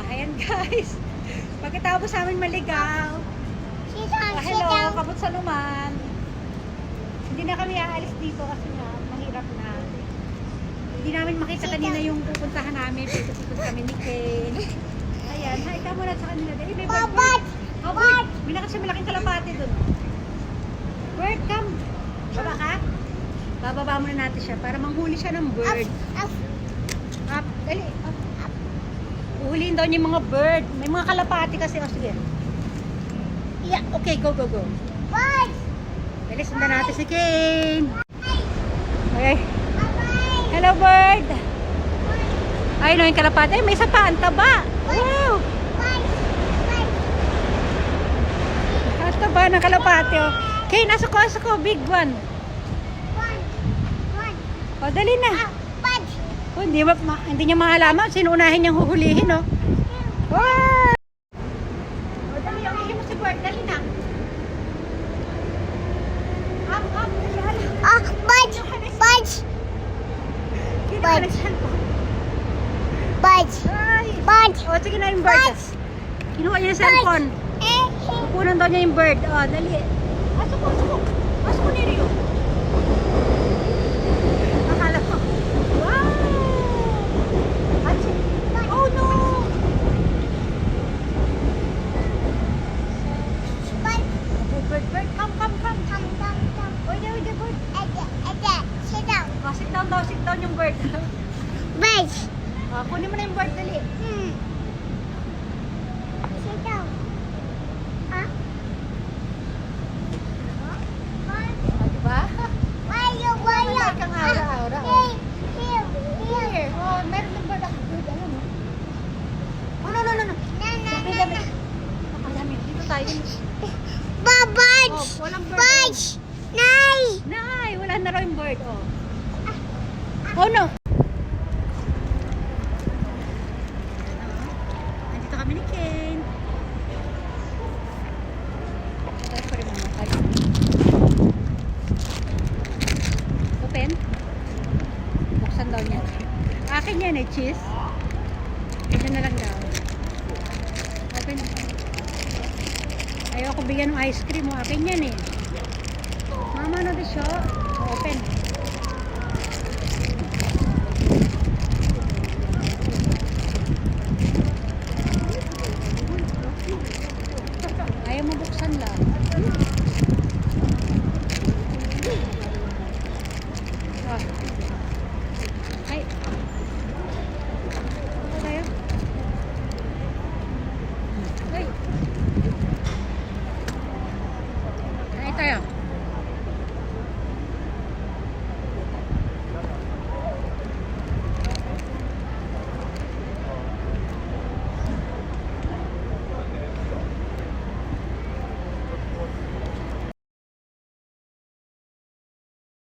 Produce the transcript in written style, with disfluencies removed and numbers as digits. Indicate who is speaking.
Speaker 1: Ayan guys. Pagkatapos namin maligaw. Hello, kamusta naman? Hindi na kami aalis dito kasi nga, mahirap na. Hindi namin makita kanina yung pupuntahan namin. Pupunta kami ni Ken. Ayan, hi ka muna sa kanila. Eh, may bird. Oh, bird! May nakasya malaking kalapate dun. Bird, come. Baba ka? Bababa muna natin siya para manghuli siya ng bird. Up, dali. Up. Uhulihin daw niya yung mga bird. May mga kalapati kasi. Oh, sige. Yeah, okay, go.
Speaker 2: Bird!
Speaker 1: Dali, sundan natin si Kane. Okay. Hello, bird. Ay, no, yung kalapati. Ay, may isa pa. Ang taba. Wow. Ang taba ng kalapati. Oh. Kane, nasa ko. Big one. O, dali na. Oh, hindi niya maalaman. Sinuunahin niyang huhulihin, oh. Wow! O, dali. Ang mo si bird. Dali na. Up. Dali. O, sige na yung bird. Kinuha niya yung cellphone. Kukunan daw niya yung bird. O, dali. Pasok ko niyo. Akala ko. Wow! Oh no! Bird, come. Oy, there, bird. Oh, sit down yung bird. Kunin mo na yung bird, dali. Diba? Wala kang aura-aura. Here. Oh, meron ng bird ako. Bird, alam mo. Oh, no. Dami. Dami. Dito tayo. Oh, walang bird. Nay, wala na raw yung bird. Oh no. Nandito kami ni Ken. Open. Buksan daw niya. Akin yan cheese. Ito na lang daw. Open. Ayaw ko bigyan ng ice cream mo. Akin yan Mama, ano siya? Open.